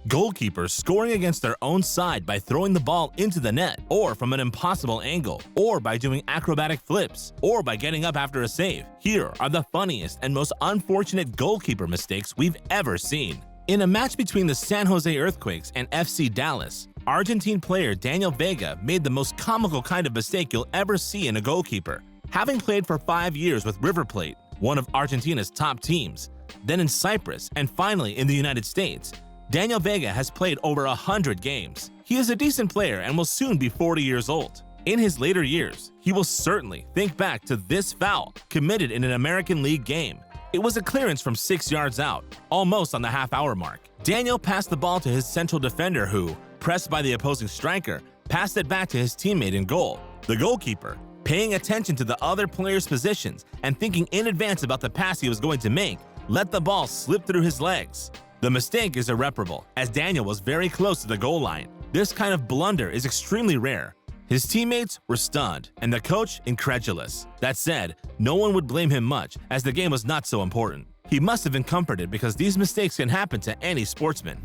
Goalkeepers scoring against their own side by throwing the ball into the net, or from an impossible angle, or by doing acrobatic flips, or by getting up after a save. Here are the funniest and most unfortunate goalkeeper mistakes we've ever seen. In a match between the San Jose Earthquakes and FC Dallas, Argentine player Daniel Vega made the most comical kind of mistake you'll ever see in a goalkeeper. Having played for 5 years with River Plate, one of Argentina's top teams, then in Cyprus, and finally in the United States, Daniel Vega has played over 100 games. He is a decent player and will soon be 40 years old. In his later years, he will certainly think back to this foul committed in an American League game. It was a clearance from 6 yards out, almost on the half-hour mark. Daniel passed the ball to his central defender who, pressed by the opposing striker, passed it back to his teammate in goal. The goalkeeper, paying attention to the other players' positions and thinking in advance about the pass he was going to make, let the ball slip through his legs. The mistake is irreparable, as Daniel was very close to the goal line. This kind of blunder is extremely rare. His teammates were stunned, and the coach incredulous. That said, no one would blame him much, as the game was not so important. He must have been comforted because these mistakes can happen to any sportsman.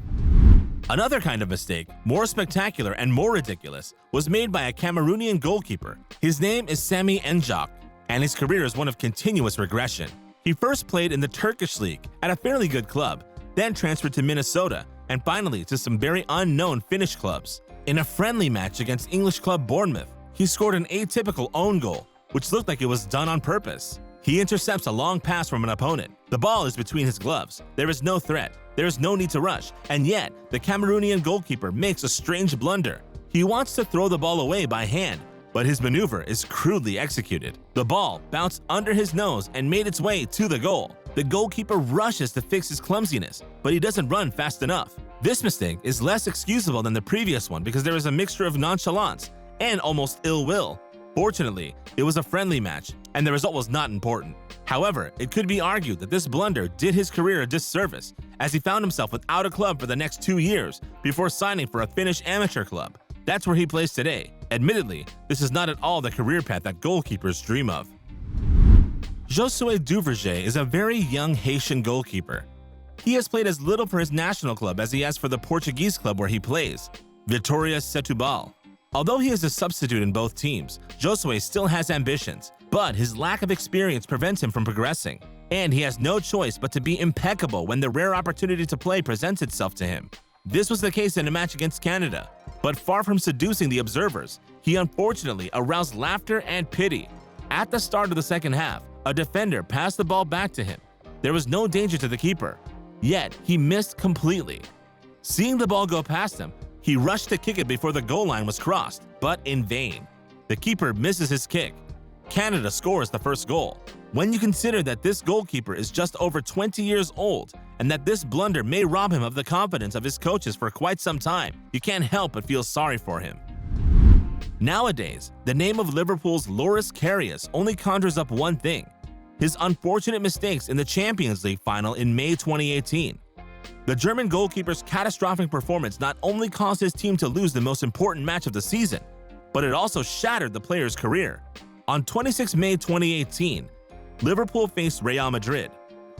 Another kind of mistake, more spectacular and more ridiculous, was made by a Cameroonian goalkeeper. His name is Sami Enjok, and his career is one of continuous regression. He first played in the Turkish league at a fairly good club, then transferred to Minnesota, and finally to some very unknown Finnish clubs. In a friendly match against English club Bournemouth, he scored an atypical own goal, which looked like it was done on purpose. He intercepts a long pass from an opponent. The ball is between his gloves. There is no threat. There is no need to rush, and yet the Cameroonian goalkeeper makes a strange blunder. He wants to throw the ball away by hand, but his maneuver is crudely executed. The ball bounced under his nose and made its way to the goal. The goalkeeper rushes to fix his clumsiness, but he doesn't run fast enough. This mistake is less excusable than the previous one because there is a mixture of nonchalance and almost ill will. Fortunately, it was a friendly match, and the result was not important. However, it could be argued that this blunder did his career a disservice, as he found himself without a club for the next 2 years before signing for a Finnish amateur club. That's where he plays today. Admittedly, this is not at all the career path that goalkeepers dream of. Josue Dubois is a very young Haitian goalkeeper. He has played as little for his national club as he has for the Portuguese club where he plays, Vitória Setúbal. Although he is a substitute in both teams, Josue still has ambitions, but his lack of experience prevents him from progressing, and he has no choice but to be impeccable when the rare opportunity to play presents itself to him. This was the case in a match against Canada, but far from seducing the observers, he unfortunately aroused laughter and pity. At the start of the second half, a defender passed the ball back to him. There was no danger to the keeper, yet he missed completely. Seeing the ball go past him, he rushed to kick it before the goal line was crossed, but in vain. The keeper misses his kick. Canada scores the first goal. When you consider that this goalkeeper is just over 20 years old and that this blunder may rob him of the confidence of his coaches for quite some time, you can't help but feel sorry for him. Nowadays, the name of Liverpool's Loris Karius only conjures up one thing: his unfortunate mistakes in the Champions League final in May 2018. The German goalkeeper's catastrophic performance not only caused his team to lose the most important match of the season, but it also shattered the player's career. On 26 May 2018, Liverpool faced Real Madrid.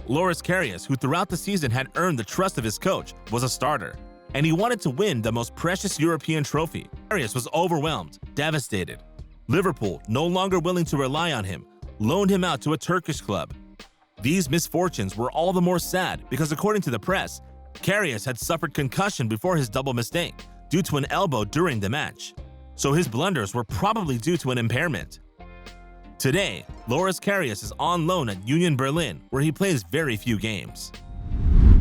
Loris Karius, who throughout the season had earned the trust of his coach, was a starter, and he wanted to win the most precious European trophy. Arias was overwhelmed, devastated. Liverpool, no longer willing to rely on him, loaned him out to a Turkish club. These misfortunes were all the more sad because, according to the press, Karius had suffered concussion before his double mistake due to an elbow during the match, so his blunders were probably due to an impairment. Today, Loris Karius is on loan at Union Berlin, where he plays very few games.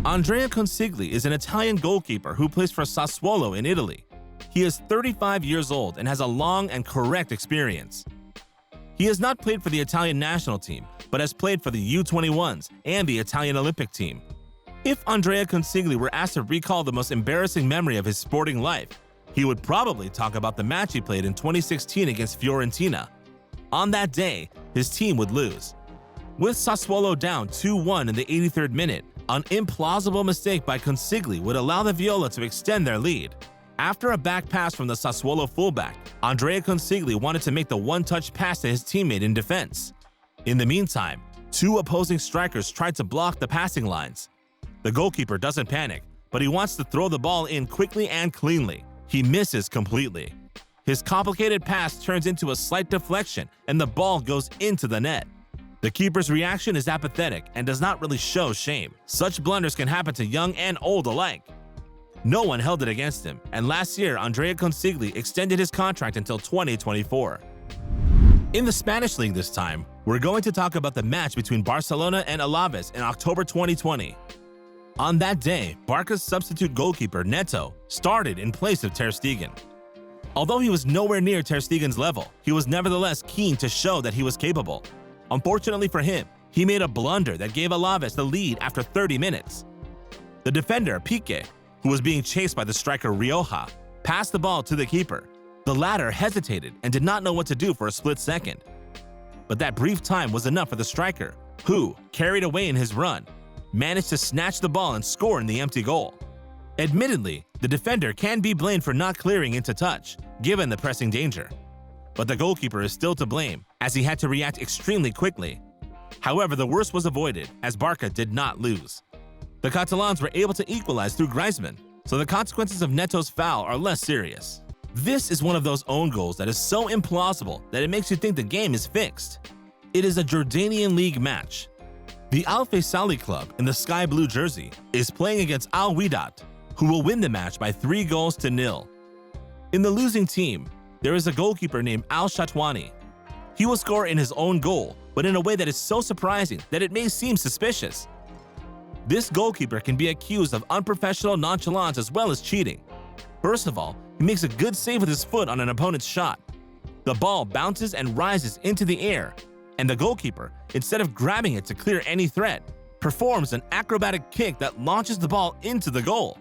Andrea Consigli is an Italian goalkeeper who plays for Sassuolo in Italy. He is 35 years old and has a long and correct experience. He has not played for the Italian national team, but has played for the U21s and the Italian Olympic team. If Andrea Consigli were asked to recall the most embarrassing memory of his sporting life, he would probably talk about the match he played in 2016 against Fiorentina. On that day, his team would lose. With Sassuolo down 2-1 in the 83rd minute, an implausible mistake by Consigli would allow the Viola to extend their lead. After a back pass from the Sassuolo fullback, Andrea Consigli wanted to make the one-touch pass to his teammate in defense. In the meantime, two opposing strikers tried to block the passing lines. The goalkeeper doesn't panic, but he wants to throw the ball in quickly and cleanly. He misses completely. His complicated pass turns into a slight deflection and the ball goes into the net. The keeper's reaction is apathetic and does not really show shame. Such blunders can happen to young and old alike. No one held it against him, and last year Andrea Consigli extended his contract until 2024. In the Spanish league this time, we're going to talk about the match between Barcelona and Alves in October 2020. On that day, Barca's substitute goalkeeper Neto started in place of Ter Stegen. Although he was nowhere near Ter Stegen's level, he was nevertheless keen to show that he was capable. Unfortunately for him, he made a blunder that gave Alves the lead after 30 minutes. The defender, Piqué, who was being chased by the striker Rioja, passed the ball to the keeper. The latter hesitated and did not know what to do for a split second. But that brief time was enough for the striker, who, carried away in his run, managed to snatch the ball and score in the empty goal. Admittedly, the defender can be blamed for not clearing into touch, given the pressing danger. But the goalkeeper is still to blame, as he had to react extremely quickly. However, the worst was avoided, as Barca did not lose. The Catalans were able to equalize through Griezmann, so the consequences of Neto's foul are less serious. This is one of those own goals that is so implausible that it makes you think the game is fixed. It is a Jordanian league match. The Al Faisali club in the sky blue jersey is playing against Al Wihdat, who will win the match by 3-0. In the losing team, there is a goalkeeper named Al Chatwani. He will score in his own goal, but in a way that is so surprising that it may seem suspicious. This goalkeeper can be accused of unprofessional nonchalance as well as cheating. First of all, he makes a good save with his foot on an opponent's shot. The ball bounces and rises into the air, and the goalkeeper, instead of grabbing it to clear any threat, performs an acrobatic kick that launches the ball into the goal.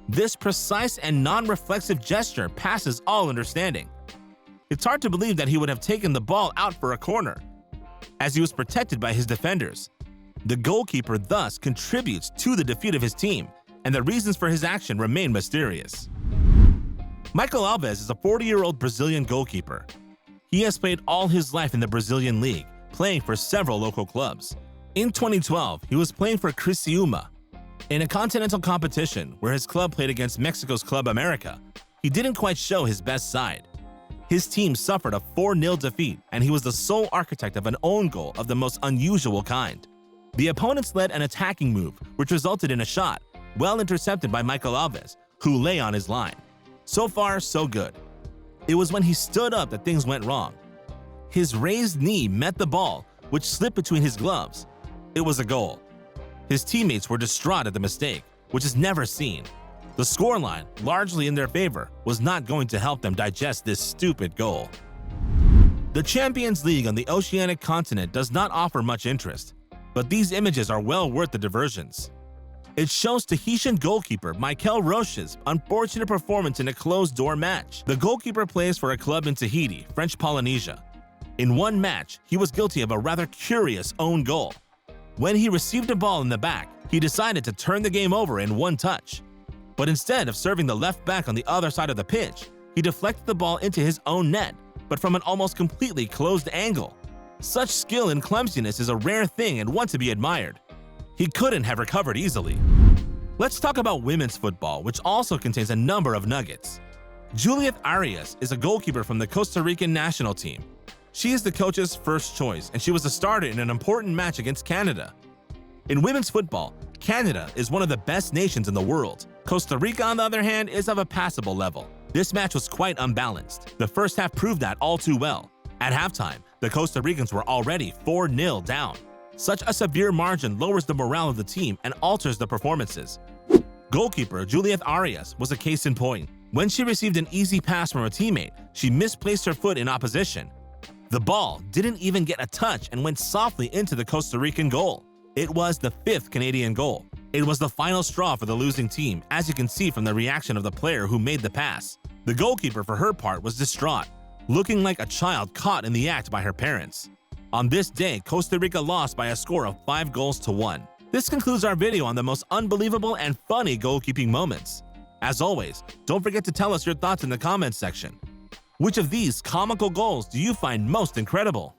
This precise and non-reflexive gesture passes all understanding. It's hard to believe that he would have taken the ball out for a corner, as he was protected by his defenders. The goalkeeper thus contributes to the defeat of his team, and the reasons for his action remain mysterious. Michael Alves is a 40-year-old Brazilian goalkeeper. He has played all his life in the Brazilian league, playing for several local clubs. In 2012, he was playing for Criciúma. In a continental competition where his club played against Mexico's Club America, he didn't quite show his best side. His team suffered a 4-0 defeat, and he was the sole architect of an own goal of the most unusual kind. The opponents led an attacking move, which resulted in a shot, well intercepted by Michael Alves, who lay on his line. So far, so good. It was when he stood up that things went wrong. His raised knee met the ball, which slipped between his gloves. It was a goal. His teammates were distraught at the mistake, which is never seen. The scoreline, largely in their favor, was not going to help them digest this stupid goal. The Champions League on the Oceanic continent does not offer much interest, but these images are well worth the diversions. It shows Tahitian goalkeeper Michael Roche's unfortunate performance in a closed-door match. The goalkeeper plays for a club in Tahiti, French Polynesia. In one match, he was guilty of a rather curious own goal. When he received a ball in the back, he decided to turn the game over in one touch. But instead of serving the left back on the other side of the pitch, he deflected the ball into his own net, but from an almost completely closed angle. Such skill and clumsiness is a rare thing and one to be admired. He couldn't have recovered easily. Let's talk about women's football, which also contains a number of nuggets. Juliet Arias is a goalkeeper from the Costa Rican national team. She is the coach's first choice, and she was a starter in an important match against Canada. In women's football, Canada is one of the best nations in the world. Costa Rica, on the other hand, is of a passable level. This match was quite unbalanced. The first half proved that all too well. At halftime, the Costa Ricans were already 4-0 down. Such a severe margin lowers the morale of the team and alters the performances. Goalkeeper Juliet Arias was a case in point. When she received an easy pass from a teammate, she misplaced her foot in opposition. The ball didn't even get a touch and went softly into the Costa Rican goal. It was the 5th Canadian goal. It was the final straw for the losing team, as you can see from the reaction of the player who made the pass. The goalkeeper, for her part, was distraught, looking like a child caught in the act by her parents. On this day, Costa Rica lost by a score of 5-1. This concludes our video on the most unbelievable and funny goalkeeping moments. As always, don't forget to tell us your thoughts in the comments section. Which of these comical goals do you find most incredible?